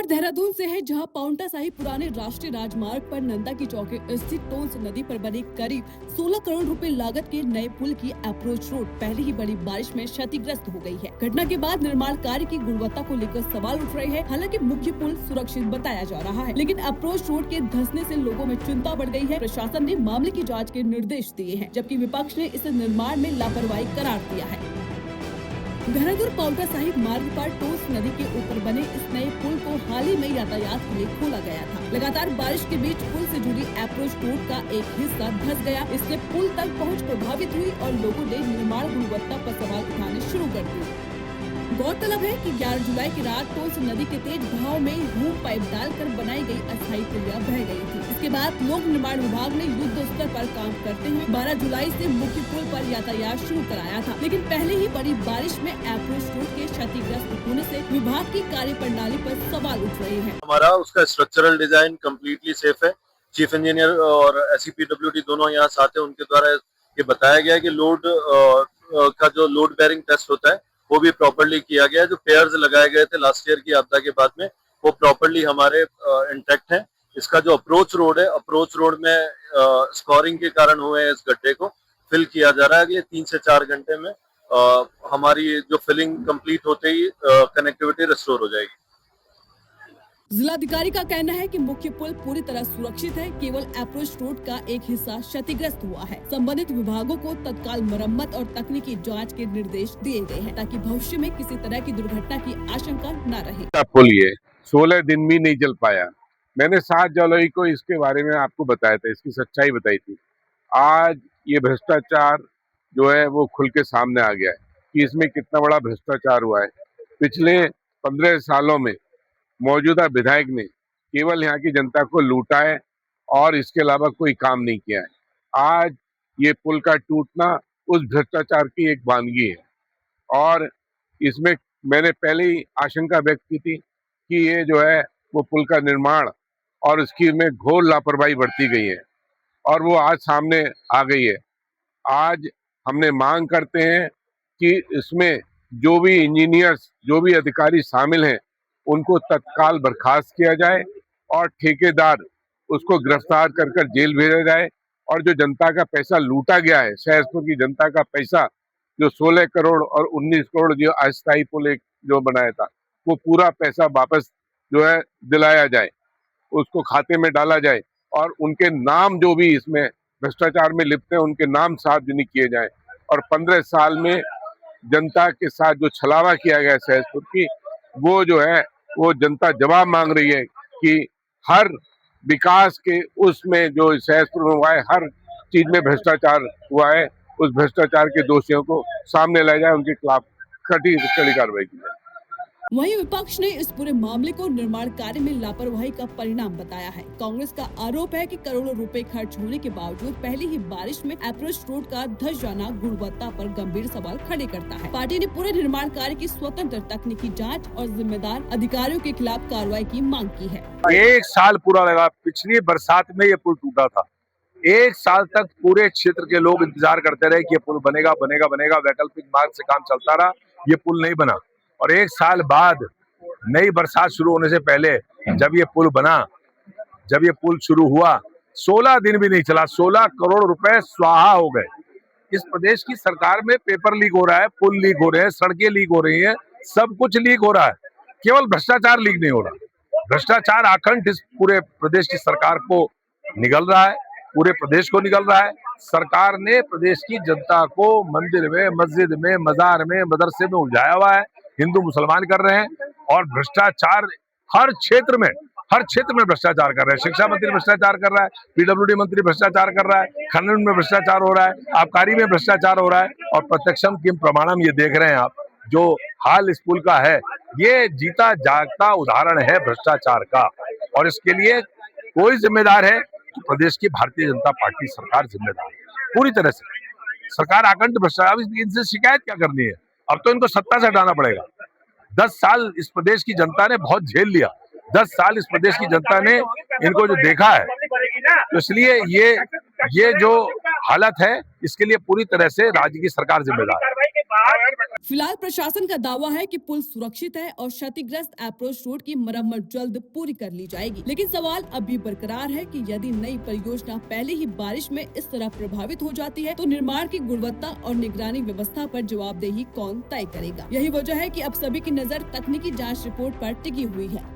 खबर देहरादून से है, जहां पाउंटा साहिब पुराने राष्ट्रीय राजमार्ग पर नंदा की चौकी स्थित टोंस नदी पर बने करीब 16 करोड़ रुपए लागत के नए पुल की अप्रोच रोड पहले ही बड़ी बारिश में क्षतिग्रस्त हो गई है। घटना के बाद निर्माण कार्य की गुणवत्ता को लेकर सवाल उठ रहे हैं। हालांकि मुख्य पुल सुरक्षित बताया जा रहा है, लेकिन अप्रोच रोड के धंसने से लोगों में चिंता बढ़ गई है। प्रशासन ने मामले की जाँच के निर्देश दिए हैं, जबकि विपक्ष ने इसे निर्माण में लापरवाही करार दिया है। देहरादून पाउंटा साहिब मार्ग पर टोंस नदी के ऊपर बने इस नए पुल को हाल ही में यातायात के लिए खोला गया था। लगातार बारिश के बीच पुल से जुड़ी अप्रोच रोड का एक हिस्सा धंस गया। इससे पुल तक पहुंच प्रभावित हुई और लोगों ने निर्माण गुणवत्ता पर सवाल उठाने शुरू कर दिए। गौरतलब है कि 11 जुलाई की रात टोंस नदी के तेज बहाव में रूम पाइप डालकर बनाई गई अस्थायी पुलिया बह गई थी। इसके बाद लोक निर्माण विभाग ने युद्ध स्तर पर काम करते हुए 12 जुलाई से मुख्य पुल पर यातायात शुरू कराया था, लेकिन पहले ही बड़ी बारिश में अप्रोच रोड के क्षतिग्रस्त होने से विभाग की कार्य प्रणाली पर सवाल उठ रहे हैं। हमारा उसका स्ट्रक्चरल डिजाइन कम्प्लीटली सेफ है। चीफ इंजीनियर और SEPWD दोनों यहाँ साथ हैं, उनके द्वारा ये बताया गया है कि लोड का जो लोड बेयरिंग टेस्ट होता है वो भी प्रॉपर्ली किया गया है। जो पेयर्स लगाए गए थे लास्ट ईयर की आपदा के बाद में, वो प्रॉपर्ली हमारे इंटैक्ट हैं। इसका जो अप्रोच रोड है, अप्रोच रोड में स्कोरिंग के कारण हुए इस गड्ढे को फिल किया जा रहा है। अगले 3 से 4 घंटे में हमारी जो फिलिंग कंप्लीट होते ही कनेक्टिविटी रिस्टोर हो जाएगी। जिलाधिकारी का कहना है कि मुख्य पुल पूरी तरह सुरक्षित है, केवल अप्रोच रोड का एक हिस्सा क्षतिग्रस्त हुआ है। संबंधित विभागों को तत्काल मरम्मत और तकनीकी जांच के निर्देश दिए गए हैं, ताकि भविष्य में किसी तरह की दुर्घटना की आशंका न रहे। पुल ये 16 दिन भी नहीं चल पाया। मैंने 7 जुलाई को इसके बारे में आपको बताया था, इसकी सच्चाई बताई थी। आज ये भ्रष्टाचार जो है वो खुल के सामने आ गया है कि इसमें कितना बड़ा भ्रष्टाचार हुआ है। पिछले 15 सालों में मौजूदा विधायक ने केवल यहाँ की जनता को लूटा है और इसके अलावा कोई काम नहीं किया है। आज ये पुल का टूटना उस भ्रष्टाचार की एक वानगी है और इसमें मैंने पहले ही आशंका व्यक्त की थी कि ये जो है वो पुल का निर्माण और इसकी में घोर लापरवाही बरती गई है और वो आज सामने आ गई है। आज हमने मांग करते हैं कि इसमें जो भी इंजीनियर्स, जो भी अधिकारी शामिल हैं, उनको तत्काल बर्खास्त किया जाए और ठेकेदार उसको गिरफ्तार कर जेल भेजा जाए। और जो जनता का पैसा लूटा गया है, सहसपुर की जनता का पैसा, जो 16 करोड़ और 19 करोड़ जो अस्थायी पुल एक जो बनाया था, वो पूरा पैसा वापस जो है दिलाया जाए, उसको खाते में डाला जाए और उनके नाम जो भी इसमें भ्रष्टाचार में लिप्त हैं उनके नाम सार्वजनिक किए जाए। और 15 साल में जनता के साथ जो छलावा किया गया सहसपुर की, वो जो है वो जनता जवाब मांग रही है कि हर विकास के उसमें जो सहसपुर में हुआ है, हर चीज में भ्रष्टाचार हुआ है, उस भ्रष्टाचार के दोषियों को सामने लाया जाए, उनके खिलाफ कड़ी कार्रवाई की जाए। वहीं विपक्ष ने इस पूरे मामले को निर्माण कार्य में लापरवाही का परिणाम बताया है। कांग्रेस का आरोप है कि करोड़ों रुपए खर्च होने के बावजूद पहले ही बारिश में अप्रोच रोड का धंस जाना गुणवत्ता पर गंभीर सवाल खड़े करता है। पार्टी ने पूरे निर्माण कार्य की स्वतंत्र तकनीकी जांच और जिम्मेदार अधिकारियों के खिलाफ कार्रवाई की मांग की है। 1 साल पूरा लगा, पिछली बरसात में ये पुल टूटा था। 1 साल तक पूरे क्षेत्र के लोग इंतजार करते रहे कि ये पुल बनेगा बनेगा बनेगा, वैकल्पिक मार्ग से काम चलता रहा, ये पुल नहीं बना। और 1 साल बाद नई बरसात शुरू होने से पहले जब ये पुल बना, जब ये पुल शुरू हुआ, 16 दिन भी नहीं चला, 16 करोड़ रुपए स्वाहा हो गए। इस प्रदेश की सरकार में पेपर लीक हो रहा है, पुल लीक हो रहे हैं, सड़कें लीक हो रही हैं, सब कुछ लीक हो रहा है, केवल भ्रष्टाचार लीक नहीं हो रहा। भ्रष्टाचार आखंड इस पूरे प्रदेश की सरकार को निगल रहा है, पूरे प्रदेश को निगल रहा है। सरकार ने प्रदेश की जनता को मंदिर में, मस्जिद में, मजार में, मदरसे में उलझाया हुआ है, हिंदू मुसलमान कर रहे हैं और भ्रष्टाचार हर क्षेत्र में भ्रष्टाचार कर रहे हैं। शिक्षा मंत्री भ्रष्टाचार कर रहा है, PWD मंत्री भ्रष्टाचार कर रहा है, खनन में भ्रष्टाचार हो रहा है, आबकारी में भ्रष्टाचार हो रहा है और प्रत्यक्षम किम प्रमाणम ये देख रहे हैं आप, जो हाल इस पुल का है, ये जीता जागता उदाहरण है भ्रष्टाचार का। और इसके लिए कोई जिम्मेदार है तो प्रदेश की भारतीय जनता पार्टी सरकार जिम्मेदार है पूरी तरह से। सरकार आकंठ भ्रष्टाचार, अब इनसे शिकायत क्या करनी है, अब तो इनको सत्ता से हटाना पड़ेगा। 10 साल इस प्रदेश की जनता ने बहुत झेल लिया, 10 साल इस प्रदेश की जनता ने इनको जो देखा है, तो इसलिए ये जो हालत है, इसके लिए पूरी तरह से राज्य की सरकार जिम्मेदार है। फिलहाल प्रशासन का दावा है कि पुल सुरक्षित है और क्षतिग्रस्त अप्रोच रोड की मरम्मत जल्द पूरी कर ली जाएगी। लेकिन सवाल अभी बरकरार है कि यदि नई परियोजना पहले ही बारिश में इस तरह प्रभावित हो जाती है तो निर्माण की गुणवत्ता और निगरानी व्यवस्था पर जवाबदेही कौन तय करेगा। यही वजह है कि अब सभी की नजर तकनीकी जांच रिपोर्ट पर टिकी हुई है।